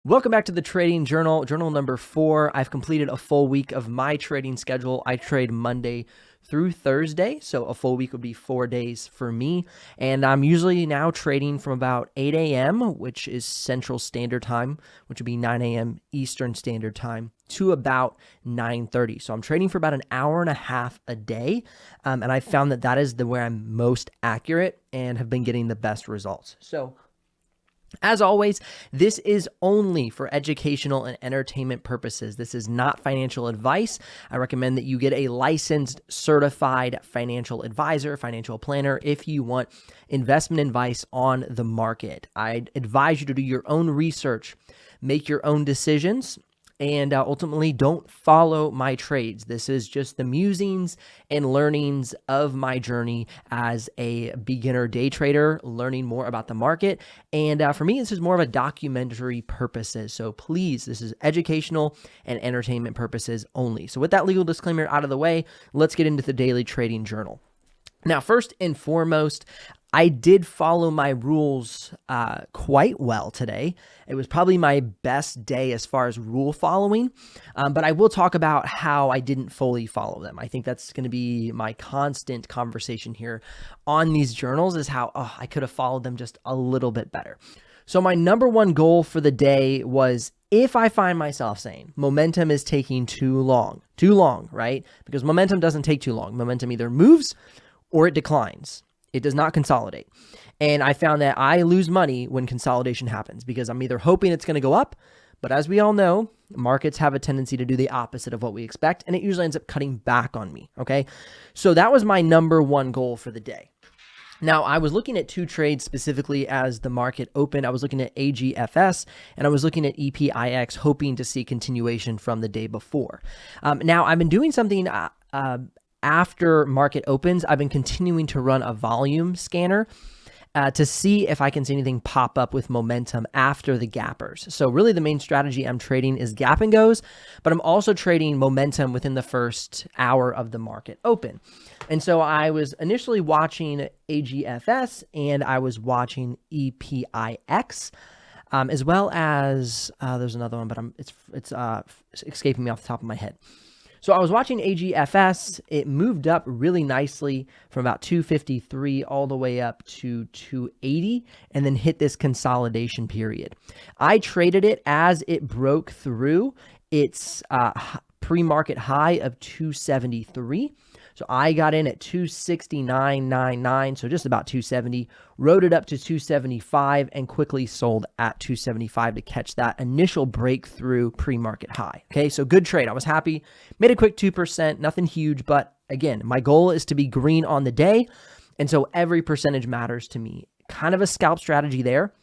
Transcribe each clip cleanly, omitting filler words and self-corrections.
Welcome back to the Trading Journal, journal number 4. I've completed a full week of my trading schedule. I trade Monday through Thursday, so a full week would be 4 days for me. And I'm usually now trading from about 8 a.m., which is Central Standard Time, which would be 9 a.m. Eastern Standard Time, to about 9:30. So I'm trading for about an hour and a half a day, and I found that is where I'm most accurate and have been getting the best results. So as always, this is only for educational and entertainment purposes. This is not financial advice. I recommend that you get a licensed, certified financial advisor, financial planner, if you want investment advice on the market. I'd advise you to do your own research, make your own decisions, and ultimately don't follow my trades. This is just the musings and learnings of my journey as a beginner day trader, learning more about the market. And for me, this is more of a documentary purposes. So please, this is educational and entertainment purposes only. So with that legal disclaimer out of the way, let's get into the daily trading journal. Now, first and foremost, I did follow my rules quite well today. It was probably my best day as far as rule following, but I will talk about how I didn't fully follow them. I think that's going to be my constant conversation here on these journals, is how I could have followed them just a little bit better. So my number one goal for the day was, if I find myself saying momentum is taking too long, right? Because momentum doesn't take too long. Momentum either moves or it declines. It does not consolidate. And I found that I lose money when consolidation happens because I'm either hoping it's going to go up, but as we all know, markets have a tendency to do the opposite of what we expect, and it usually ends up cutting back on me, okay? So that was my number one goal for the day. Now, I was looking at two trades specifically as the market opened. I was looking at AGFS and I was looking at EPIX, hoping to see continuation from the day before. Now, I've been doing something after market opens. I've been continuing to run a volume scanner to see if I can see anything pop up with momentum after the gappers. So really the main strategy I'm trading is gap and goes, but I'm also trading momentum within the first hour of the market open. And so I was initially watching AGFS and I was watching EPIX, as well as there's another one, but it's escaping me off the top of my head. So I was watching AGFS. It moved up really nicely from about 253 all the way up to 280 and then hit this consolidation period. I traded it as it broke through its pre-market high of 273. So I got in at 269.99, so just about 270, rode it up to 275 and quickly sold at 275 to catch that initial breakthrough pre-market high. Okay, so good trade. I was happy. Made a quick 2%, nothing huge, but again, my goal is to be green on the day, and so every percentage matters to me. Kind of a scalp strategy there,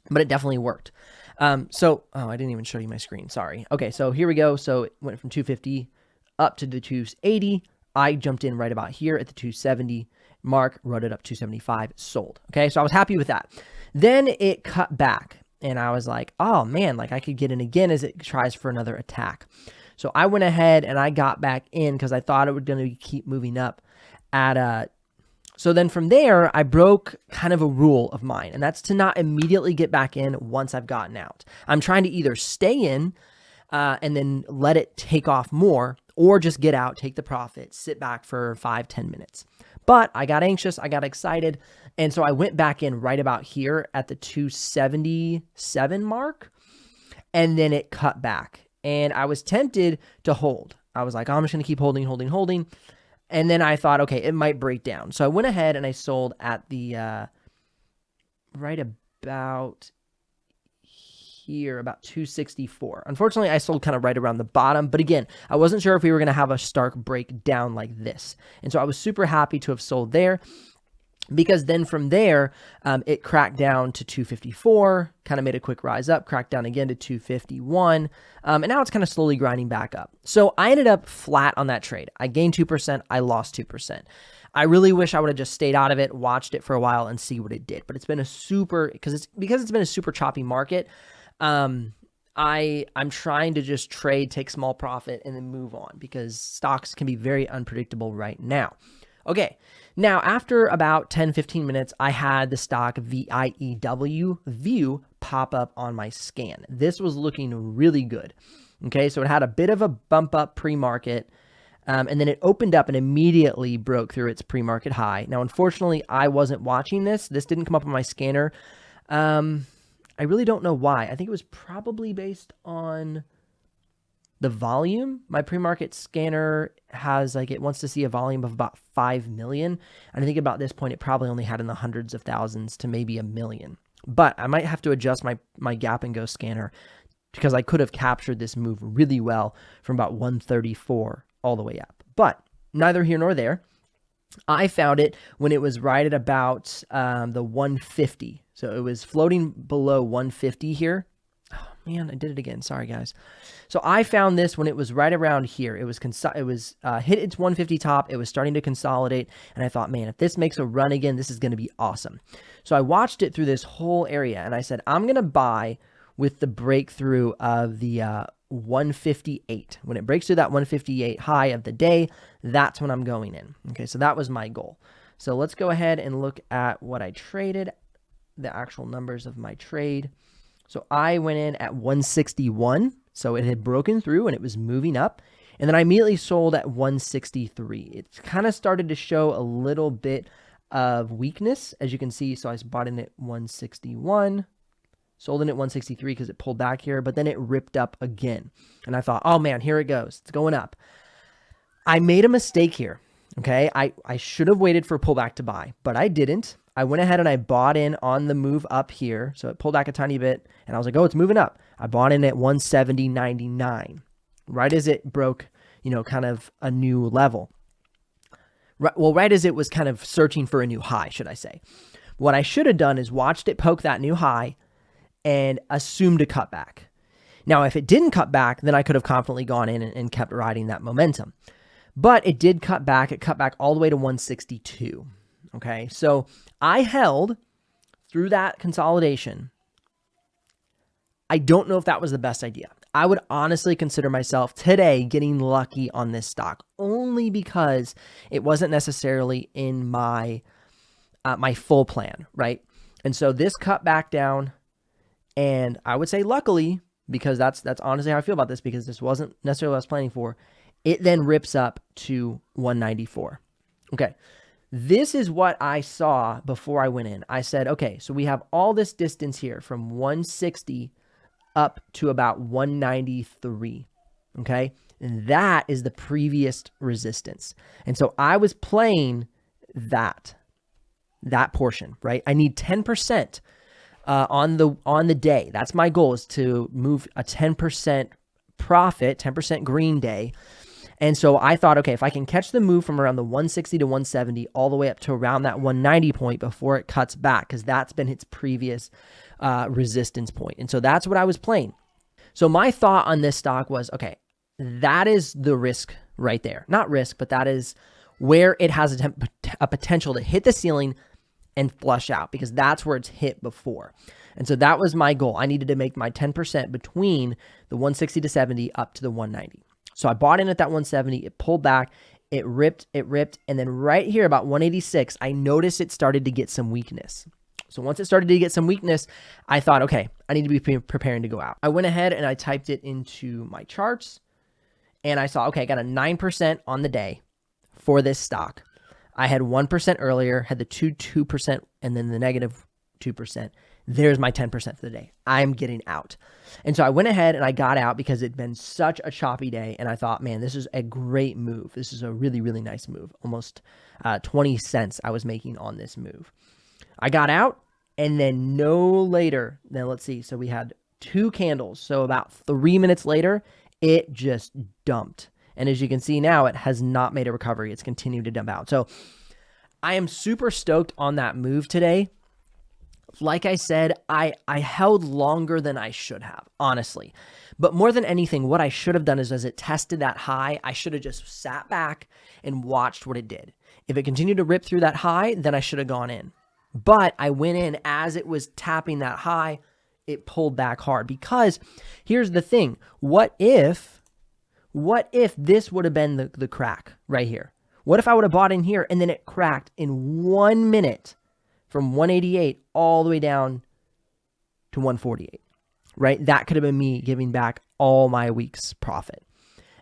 but it definitely worked. I didn't even show you my screen. Sorry. Okay, so here we go. So it went from 250 up to the 280. I jumped in right about here at the 270 mark, rode it up 275, sold. Okay, so I was happy with that. Then it cut back, and I was like, oh man, like I could get in again as it tries for another attack. So I went ahead and I got back in because I thought it was going to keep moving up so then from there, I broke kind of a rule of mine, and that's to not immediately get back in once I've gotten out. I'm trying to either stay in and then let it take off more, or just get out, take the profit, sit back for 5-10 minutes. But I got anxious, I got excited, and so I went back in right about here at the 277 mark, and then it cut back. And I was tempted to hold. I was like, I'm just going to keep holding. And then I thought, okay, it might break down. So I went ahead and I sold at the right about here, about 264. Unfortunately, I sold kind of right around the bottom, but again, I wasn't sure if we were going to have a stark breakdown like this. And so I was super happy to have sold there, because then from there, it cracked down to 254, kind of made a quick rise up, cracked down again to 251, and now it's kind of slowly grinding back up. So I ended up flat on that trade. I gained 2%, I lost 2%. I really wish I would have just stayed out of it, watched it for a while and see what it did. But it's been because it's been a super choppy market. I'm trying to just trade, take small profit, and then move on, because stocks can be very unpredictable right now. Okay, now after about 10-15 minutes, I had the stock VIEW pop up on my scan. This was looking really good. Okay, so it had a bit of a bump up pre-market, and then it opened up and immediately broke through its pre-market high. Now, unfortunately, I wasn't watching this. This didn't come up on my scanner. I really don't know why. I think it was probably based on the volume. My pre-market scanner has, like, it wants to see a volume of about 5 million. And I think about this point, it probably only had in the hundreds of thousands to maybe a million. But I might have to adjust my gap and go scanner, because I could have captured this move really well from about 134 all the way up. But neither here nor there. I found it when it was right at about the 150. So it was floating below 150 here. Oh man, I did it again. Sorry, guys. So I found this when it was right around here. It was hit its 150 top. It was starting to consolidate, and I thought, man, if this makes a run again, this is going to be awesome. So I watched it through this whole area, and I said, I'm going to buy with the breakthrough of the 158. When it breaks through that 158 high of the day, that's when I'm going in. Okay, so that was my goal. So let's go ahead and look at what I traded, the actual numbers of my trade. So I went in at 161. So it had broken through and it was moving up. And then I immediately sold at 163. It kind of started to show a little bit of weakness, as you can see. So I bought in at 161. Sold in at 163 because it pulled back here, but then it ripped up again. And I thought, oh man, here it goes. It's going up. I made a mistake here, okay? I should have waited for a pullback to buy, but I didn't. I went ahead and I bought in on the move up here. So it pulled back a tiny bit, and I was like, oh, it's moving up. I bought in at 170.99, right as it broke, kind of a new level. Right as it was kind of searching for a new high, should I say. What I should have done is watched it poke that new high and assumed a cutback. Now, if it didn't cut back, then I could have confidently gone in and kept riding that momentum. But it did cut back. It cut back all the way to 162. Okay, so I held through that consolidation. I don't know if that was the best idea. I would honestly consider myself today getting lucky on this stock, only because it wasn't necessarily in my my full plan, right? And so this cut back down. And I would say luckily, because that's honestly how I feel about this, because this wasn't necessarily what I was planning for, it then rips up to 194. Okay, this is what I saw before I went in. I said, okay, so we have all this distance here from 160 up to about 193, okay? And that is the previous resistance. And so I was playing that portion, right? I need 10%. On the day. That's my goal, is to move a 10% profit, 10% green day. And so I thought, okay, if I can catch the move from around the 160 to 170 all the way up to around that 190 point before it cuts back, because that's been its previous resistance point. And so that's what I was playing. So my thought on this stock was, okay, that is the risk right there. Not risk, but that is where it has a potential to hit the ceiling and flush out, because that's where it's hit before. And so that was my goal. I needed to make my 10% between the 160 to 70 up to the 190. So I bought in at that 170. It pulled back. It ripped. And then right here about 186, I noticed it started to get some weakness. So once it started to get some weakness, I thought, okay, I need to be preparing to go out. I went ahead and I typed it into my charts, and I saw, okay, I got a 9% on the day for this stock. I had 1% earlier, had the 2%, and then the negative 2%. There's my 10% for the day. I'm getting out. And so I went ahead and I got out because it'd been such a choppy day. And I thought, man, this is a great move. This is a really, really nice move. Almost 20 cents I was making on this move. I got out, and then no later than, let's see, so we had 2 candles. So about 3 minutes later, it just dumped. And as you can see now, it has not made a recovery. It's continued to dump out. So I am super stoked on that move today. Like I said, I held longer than I should have, honestly. But more than anything, what I should have done is, as it tested that high, I should have just sat back and watched what it did. If it continued to rip through that high, then I should have gone in. But I went in as it was tapping that high. It pulled back hard, because here's the thing. What if this would have been the crack right here? What if I would have bought in here and then it cracked in 1 minute from 188 all the way down to 148, right? That could have been me giving back all my week's profit.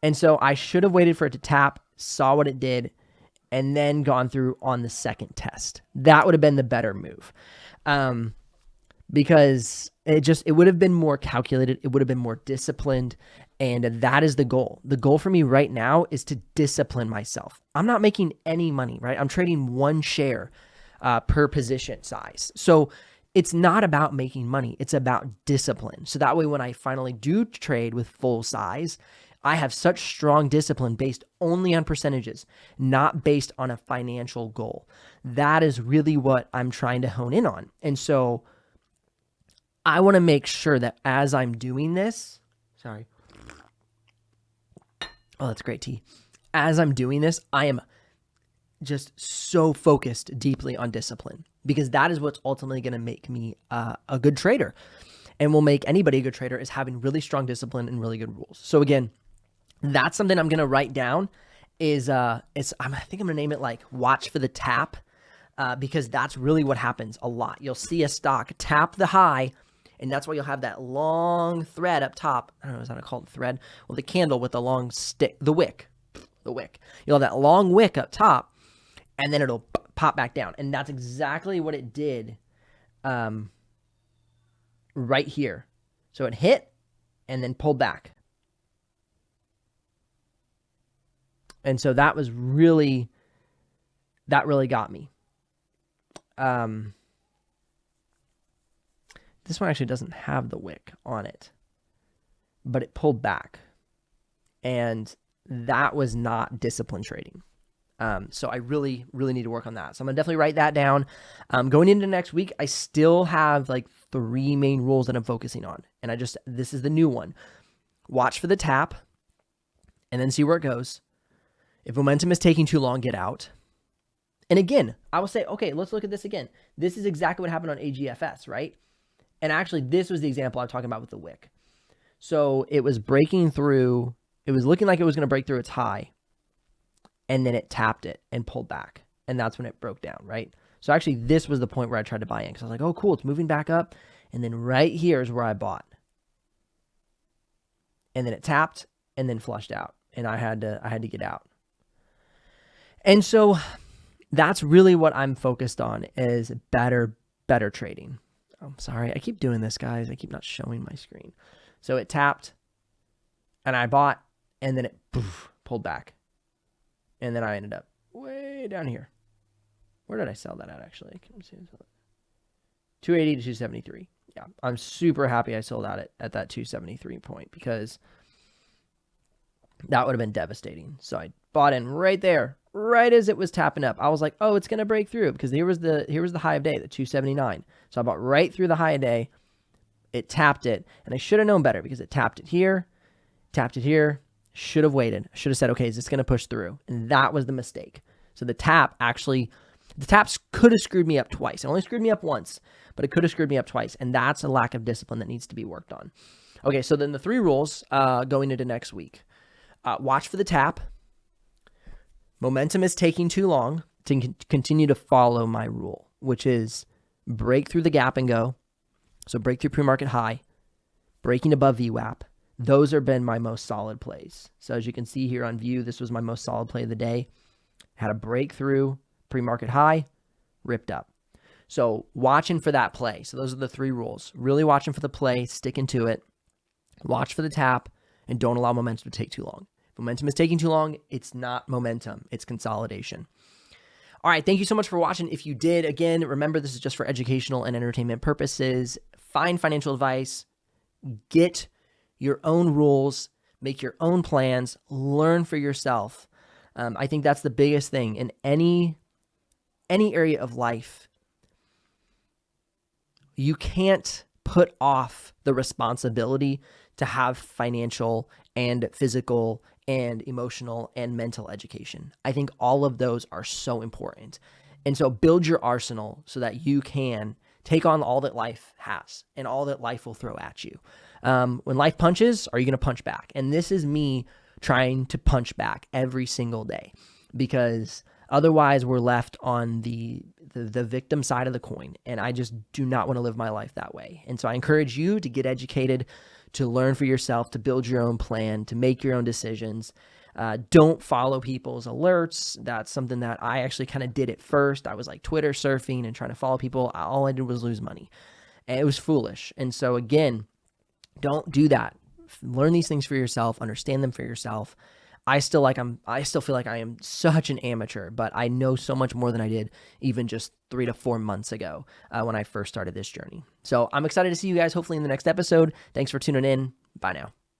And so I should have waited for it to tap, saw what it did, and then gone through on the second test. That would have been the better move. Because it would have been more calculated. It would have been more disciplined. And that is the goal. The goal for me right now is to discipline myself. I'm not making any money, right? I'm trading one share per position size. So it's not about making money. It's about discipline. So that way, when I finally do trade with full size, I have such strong discipline based only on percentages, not based on a financial goal. That is really what I'm trying to hone in on. And so I want to make sure that as I'm doing this, oh, that's great tea. As I'm doing this, I am just so focused deeply on discipline, because that is what's ultimately going to make me a good trader, and will make anybody a good trader, is having really strong discipline and really good rules. So again, that's something I'm going to write down is I think I'm going to name it like watch for the tap, because that's really what happens a lot. You'll see a stock tap the high, and that's why you'll have that long thread up top. I don't know, is that I call it thread? Well, the candle with the long stick, the wick. You'll have that long wick up top, and then it'll pop back down. And that's exactly what it did right here. So it hit and then pulled back. And so that really got me. This one actually doesn't have the wick on it, but it pulled back, and that was not disciplined trading. So I really need to work on that. So I'm gonna definitely write that down. Going into next week, I still have like 3 main rules that I'm focusing on, and this is the new one. Watch for the tap, and then see where it goes. If momentum is taking too long, get out. And again, I will say, okay, let's look at this again. This is exactly what happened on AGFS, right? And actually, this was the example I'm talking about with the wick. So it was breaking through. It was looking like it was going to break through its high, and then it tapped it and pulled back. And that's when it broke down, right? So actually, this was the point where I tried to buy in, because I was like, oh, cool, it's moving back up. And then right here is where I bought. And then it tapped and then flushed out. And I had to get out. And so that's really what I'm focused on, is better trading. I'm sorry. I keep doing this, guys. I keep not showing my screen. So it tapped, and I bought, and then it pulled back. And then I ended up way down here. Where did I sell that at, actually? I can see 280 to 273. Yeah, I'm super happy I sold out at that 273 point, because that would have been devastating. So I bought in right there, right as it was tapping up. I was like, oh, it's going to break through, because here was the high of day, the 279. So I bought right through the high of day. It tapped it, and I should have known better, because it tapped it here, should have waited. Should have said, okay, is this going to push through? And that was the mistake. So the taps could have screwed me up twice. It only screwed me up once, but it could have screwed me up twice. And that's a lack of discipline that needs to be worked on. Okay, so then the 3 rules going into next week. Watch for the tap. Momentum is taking too long to continue to follow my rule, which is break through the gap and go. So break through pre-market high, breaking above VWAP. Those have been my most solid plays. So as you can see here on view, this was my most solid play of the day. Had a breakthrough, pre-market high, ripped up. So watching for that play. So those are the 3 rules. Really watching for the play, sticking to it. Watch for the tap, and don't allow momentum to take too long. If momentum is taking too long, it's not momentum, it's consolidation. All right, thank you so much for watching. If you did, again, remember this is just for educational and entertainment purposes. Find financial advice, get your own rules, make your own plans, learn for yourself. I think that's the biggest thing in any area of life. You can't put off the responsibility to have financial and physical and emotional and mental education. I think all of those are so important. And so build your arsenal so that you can take on all that life has and all that life will throw at you. When life punches, are you going to punch back? And this is me trying to punch back every single day, because otherwise we're left on the the victim side of the coin. And I just do not want to live my life that way. And so I encourage you to get educated, to learn for yourself, to build your own plan, to make your own decisions. Don't follow people's alerts. That's something that I actually kind of did at first. I was like Twitter surfing and trying to follow people. All I did was lose money. And it was foolish. And so again, don't do that. Learn these things for yourself, understand them for yourself. I still feel like I am such an amateur, but I know so much more than I did even just 3 to 4 months ago when I first started this journey. So I'm excited to see you guys hopefully in the next episode. Thanks for tuning in. Bye now.